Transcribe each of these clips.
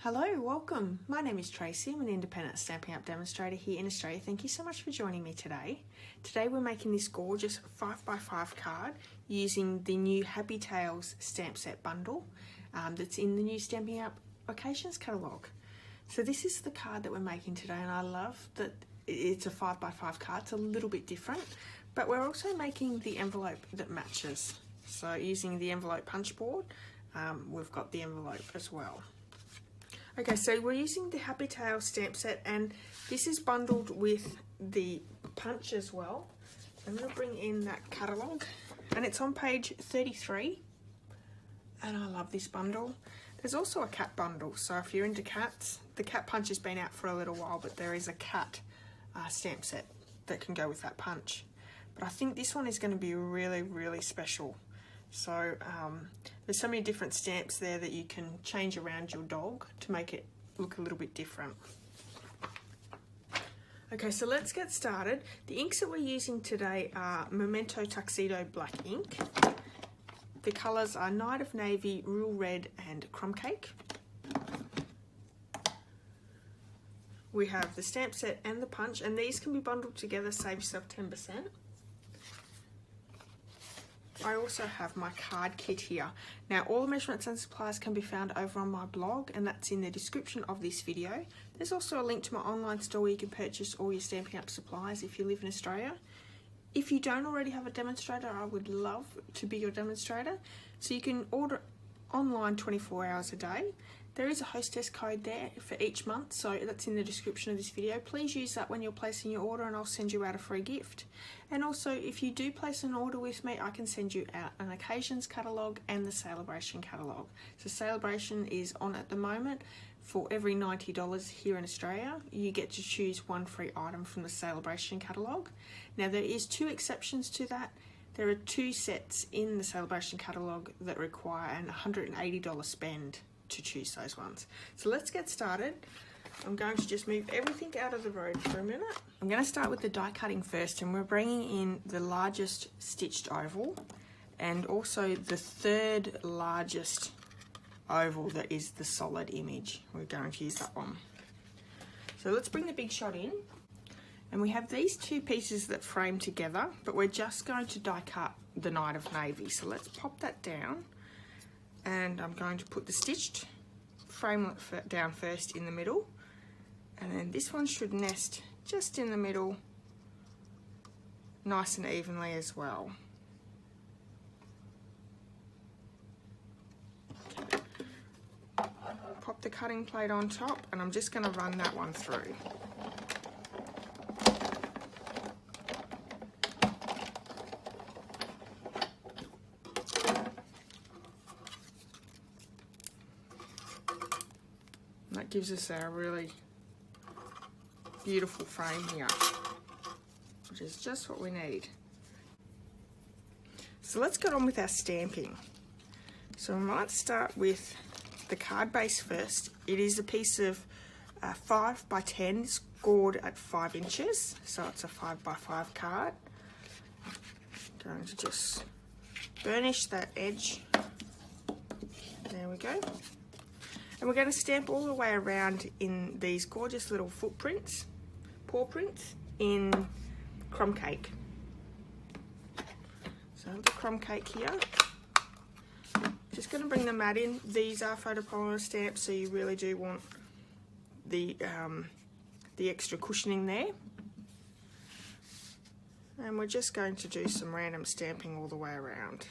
Hello, welcome. My name is Tracy. I'm an independent Stampin' Up demonstrator here in Australia. Thank you so much for joining me today. Today we're making this gorgeous 5x5 card using the new Happy Tales stamp set bundle that's in the new Stampin' Up Occasions catalogue. So this is the card that we're making today, and I love that it's a 5x5 card. It's a little bit different, but we're also making the envelope that matches. So using the envelope punch board, we've got the envelope as well. Okay, so we're using the Happy Tales stamp set, and this is bundled with the punch as well. So I'm going to bring in that catalogue, and it's on page 33, and I love this bundle. There's also a cat bundle, so if you're into cats, the cat punch has been out for a little while, but there is a cat stamp set that can go with that punch. But I think this one is going to be really, really special. So there's so many different stamps there that you can change around your dog to make it look a little bit different. Okay, so let's get started. The inks that we're using today are Memento Tuxedo Black ink. The colours are Night of Navy, Real Red and Crumb Cake. We have the stamp set and the punch, and these can be bundled together, save yourself 10%. I also have my card kit here. Now all the measurements and supplies can be found over on my blog, and that's in the description of this video. There's also a link to my online store where you can purchase all your Stampin' Up supplies if you live in Australia. If you don't already have a demonstrator, I would love to be your demonstrator. So you can order online 24 hours a day. There is a hostess code there for each month, so that's in the description of this video. Please use that when you're placing your order, and I'll send you out a free gift. And also, if you do place an order with me, I can send you out an Occasions catalogue and the Celebration catalogue. So Celebration is on at the moment. For every $90 here in Australia, you get to choose one free item from the Celebration catalogue. Now there is two exceptions to that. There are two sets in the Celebration catalogue that require an $180 spend to choose those ones. So let's get started. I'm going to just move everything out of the road for a minute. I'm going to start with the die cutting first, and we're bringing in the largest stitched oval and also the third largest oval that is the solid image. We're going to use that one. So let's bring the big shot in, and we have these two pieces that frame together, but we're just going to die cut the Night of Navy. So let's pop that down, and I'm going to put the stitched framelit down first in the middle, and then this one should nest just in the middle nice and evenly as well. Pop the cutting plate on top, and I'm just going to run that one through. And that gives us our really beautiful frame here, which is just what we need. So let's get on with our stamping. So we might start with the card base first. It is a piece of 5x10 scored at 5 inches, so it's a 5x5 card. I'm going to just burnish that edge. There we go. And we're going to stamp all the way around in these gorgeous little footprints, paw prints, in Crumb Cake. So I have the Crumb Cake here. Just going to bring the mat in. These are photopolymer stamps, so you really do want the extra cushioning there. And we're just going to do some random stamping all the way around.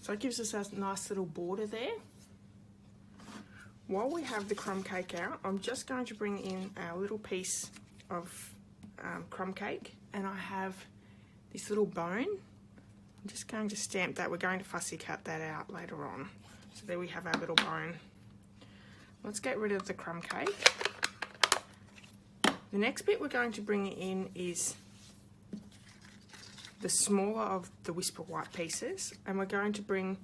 So it gives us a nice little border there. while we have the crumb cake out, I'm just going to bring in our little piece of crumb cake, and I have this little bone. I'm just going to stamp that. We're going to fussy cut that out later on. So there we have our little bone. Let's get rid of the crumb cake. The next bit we're going to bring in is the smaller of the Whisper White pieces, and we're going to bring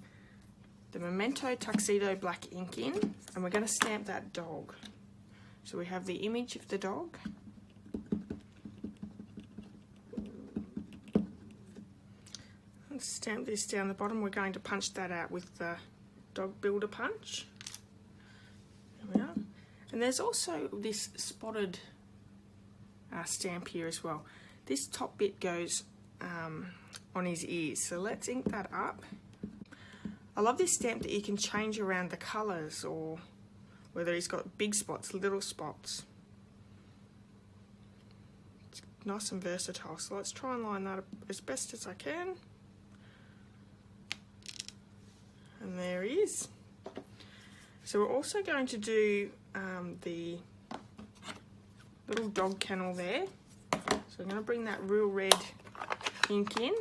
the Memento Tuxedo Black ink in, and we're going to stamp that dog. So we have the image of the dog. Let's stamp this down the bottom. We're going to punch that out with the dog builder punch. There we are. And there's also this spotted stamp here as well. This top bit goes on his ears, so let's ink that up. I love this stamp that you can change around the colours, or whether he's got big spots, little spots. It's nice and versatile, so let's try and line that up as best as I can. And there he is. So we're also going to do the little dog kennel there. So I'm going to bring that real red ink in.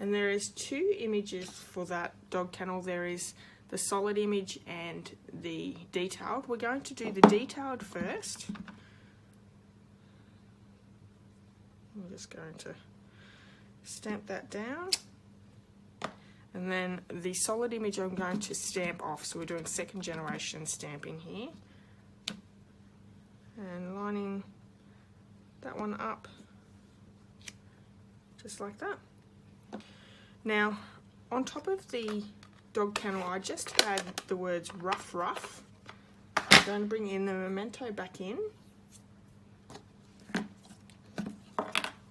And there is two images for that dog kennel. There is the solid image and the detailed. We're going to do the detailed first. I'm just going to stamp that down. And then the solid image I'm going to stamp off. So we're doing second generation stamping here. And lining that one up just like that. Now, on top of the dog kennel, I just had the words rough rough. I'm going to bring in the Memento back in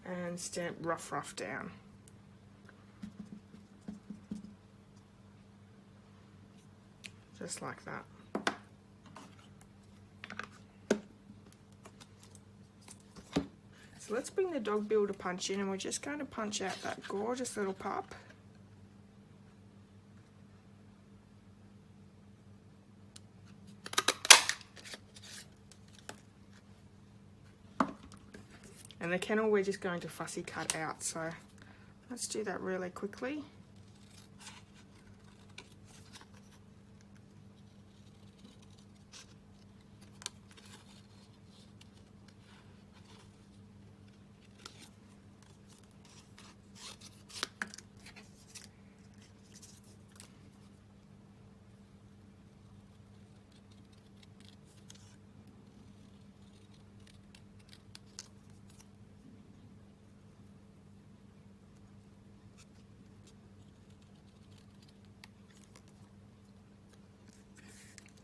and stamp rough rough down. Just like that. So let's bring the dog builder punch in, and we're just going to punch out that gorgeous little pup. And the kennel we're just going to fussy cut out, so let's do that really quickly.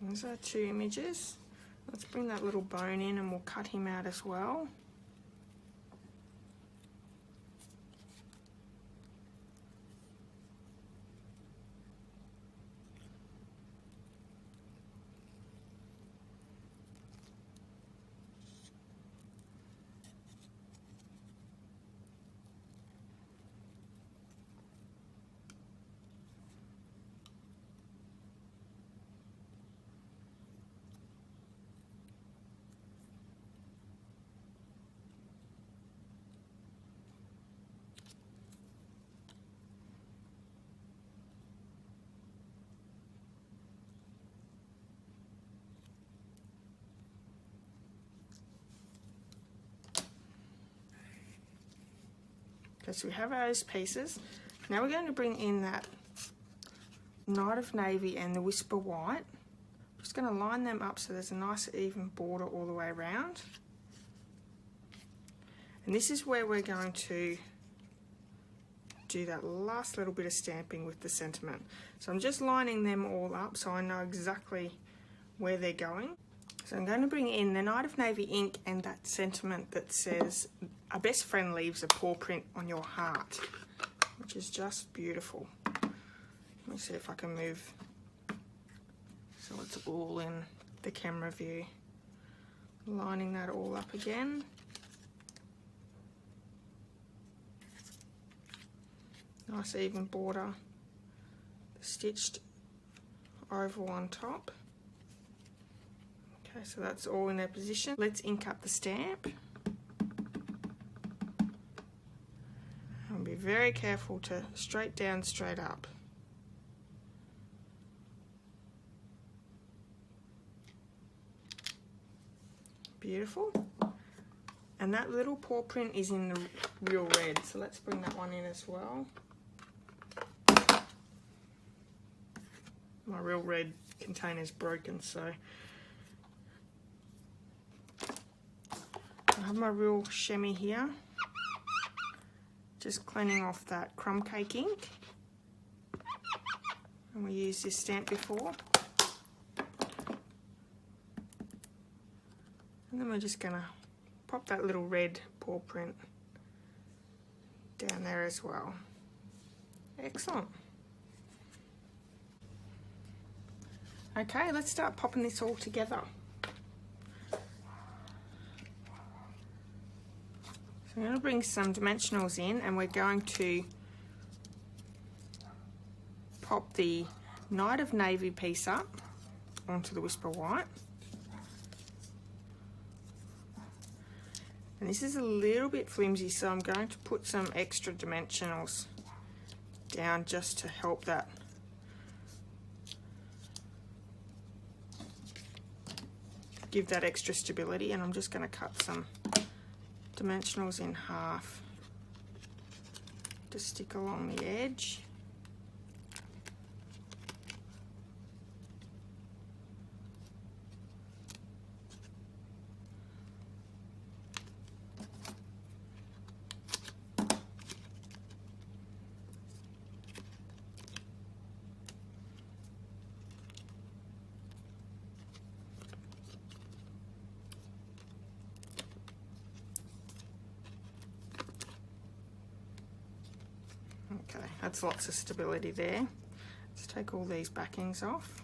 Those are two images. Let's bring that little bone in and we'll cut him out as well. Okay, so we have those pieces. Now we're going to bring in that Night of Navy and the Whisper White. Just going to line them up so there's a nice even border all the way around. And this is where we're going to do that last little bit of stamping with the sentiment. So I'm just lining them all up so I know exactly where they're going. So I'm going to bring in the Night of Navy ink and that sentiment that says, "A best friend leaves a paw print on your heart," which is just beautiful. Let me see if I can move so it's all in the camera view. Lining that all up again. Nice even border, stitched oval on top. Okay, so that's all in their position. Let's ink up the stamp. And be very careful to straight down, straight up. Beautiful. And that little paw print is in the real red, so let's bring that one in as well. My real red container is broken, so I have my real chamois here. Just cleaning off that crumb cake ink. And we used this stamp before. And then we're just gonna pop that little red paw print down there as well. Excellent. Okay, let's start popping this all together. So I'm going to bring some dimensionals in, and we're going to pop the Night of Navy piece up onto the Whisper White. And this is a little bit flimsy, so I'm going to put some extra dimensionals down just to help that give that extra stability. And I'm just going to cut some dimensionals in half to stick along the edge. Okay, that's lots of stability there. Let's take all these backings off.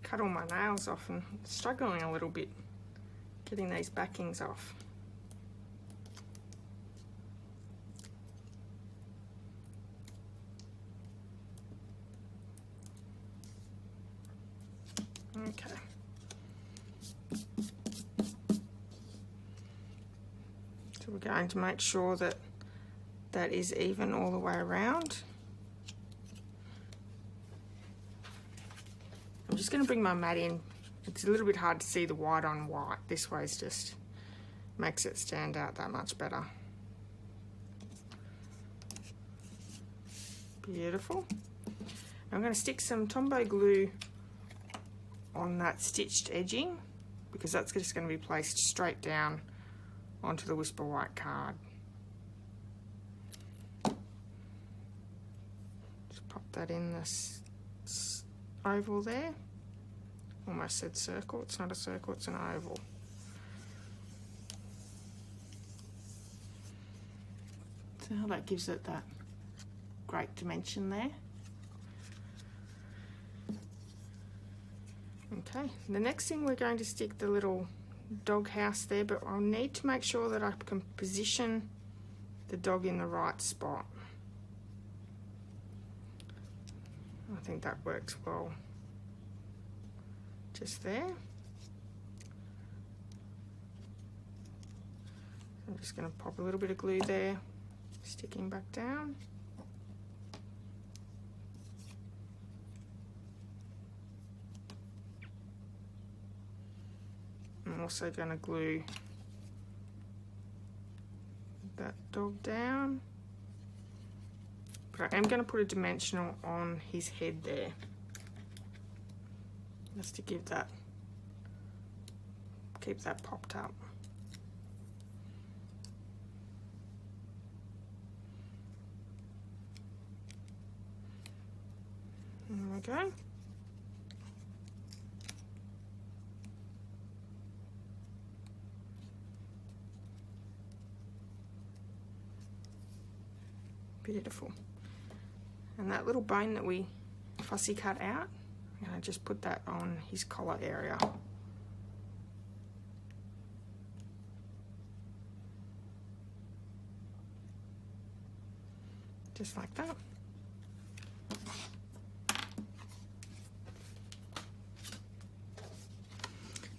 Cut all my nails off and struggling a little bit getting these backings off. Okay. So we're going to make sure that that is even all the way around. I'm just going to bring my mat in. It's a little bit hard to see the white on white. This way just makes it stand out that much better. Beautiful. I'm going to stick some Tombow glue on that stitched edging because that's just going to be placed straight down onto the Whisper White card. Just pop that in this oval there. Almost said circle. It's not a circle, it's an oval. So that gives it that great dimension there. Okay, the next thing we're going to stick the little dog house there, but I'll need to make sure that I can position the dog in the right spot. I think that works well. Just there. I'm just going to pop a little bit of glue there, sticking back down. I'm also going to glue that dog down, but I am going to put a dimensional on his head there, just to give that, keep that popped up. There we go. Beautiful. And that little bone that we fussy cut out, I'm going to just put that on his collar area. Just like that.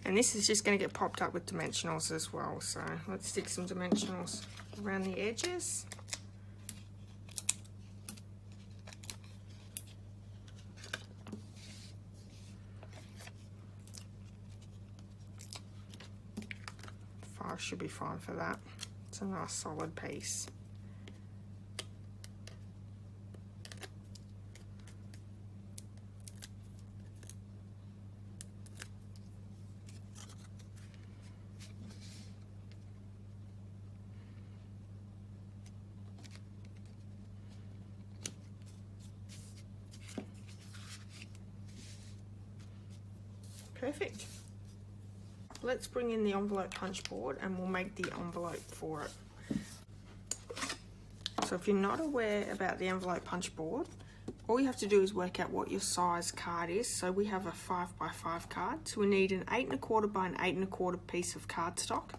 And this is just going to get popped up with dimensionals as well, so let's stick some dimensionals around the edges. Five should be fine for that. It's a nice solid piece. Perfect. Let's bring in the envelope punch board and we'll make the envelope for it. So if you're not aware about the envelope punch board, all you have to do is work out what your size card is. So we have a 5x5 card, so we need an 8 1/4 by an 8 1/4 piece of cardstock,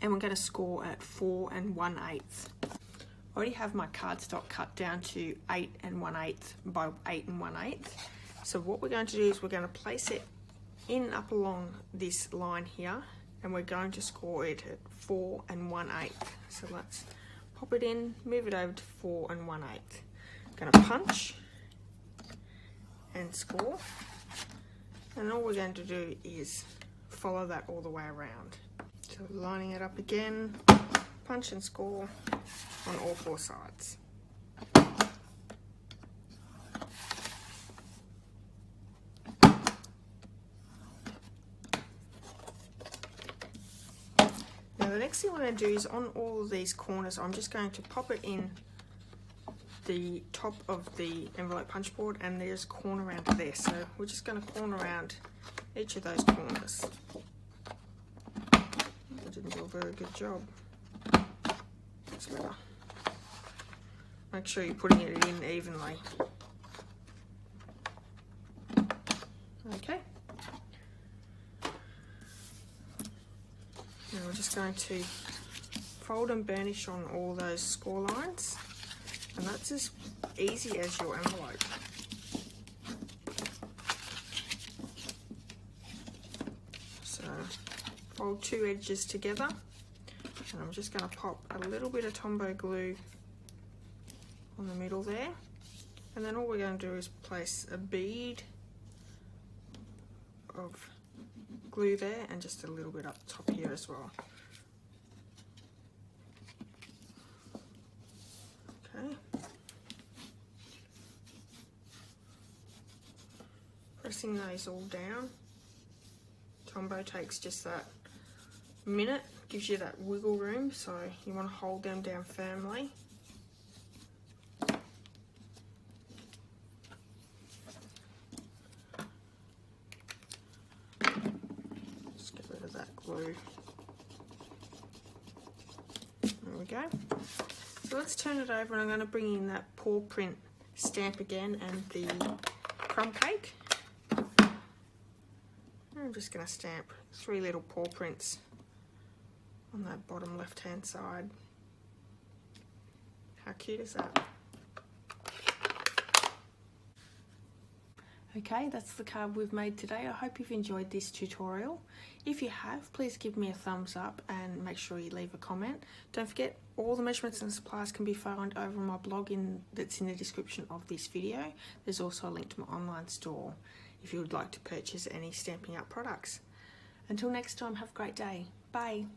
and we're going to score at 4 1/8. I already have my cardstock cut down to 8 1/8 by 8 1/8. So what we're going to do is we're going to place it in up along this line here, and we're going to score it at 4 1/8. So let's pop it in, move it over to 4 1/8. Going to punch and score, and all we're going to do is follow that all the way around. So lining it up again, punch and score on all 4 sides. The next thing we're going to do is on all of these corners, I'm just going to pop it in the top of the envelope punch board, and there's a corner around there. So we're just going to corner around each of those corners. I didn't do a very good job. That's better. Make sure you're putting it in evenly. Okay. Now we're just going to fold and burnish on all those score lines, and that's as easy as your envelope. So fold 2 edges together, and I'm just going to pop a little bit of Tombow glue on the middle there, and then all we're going to do is place a bead of glue there and just a little bit up top here as well. Okay. Pressing those all down. Tombow takes just that minute, gives you that wiggle room, so you want to hold them down firmly. Glue. There we go. So let's turn it over, and I'm going to bring in that paw print stamp again and the crumb cake. I'm just going to stamp 3 little paw prints on that bottom left hand side. How cute is that? Okay, that's the card we've made today. I hope you've enjoyed this tutorial. If you have, please give me a thumbs up and make sure you leave a comment. Don't forget, all the measurements and supplies can be found over on my blog that's in the description of this video. There's also a link to my online store if you would like to purchase any Stampin' Up products. Until next time, have a great day. Bye.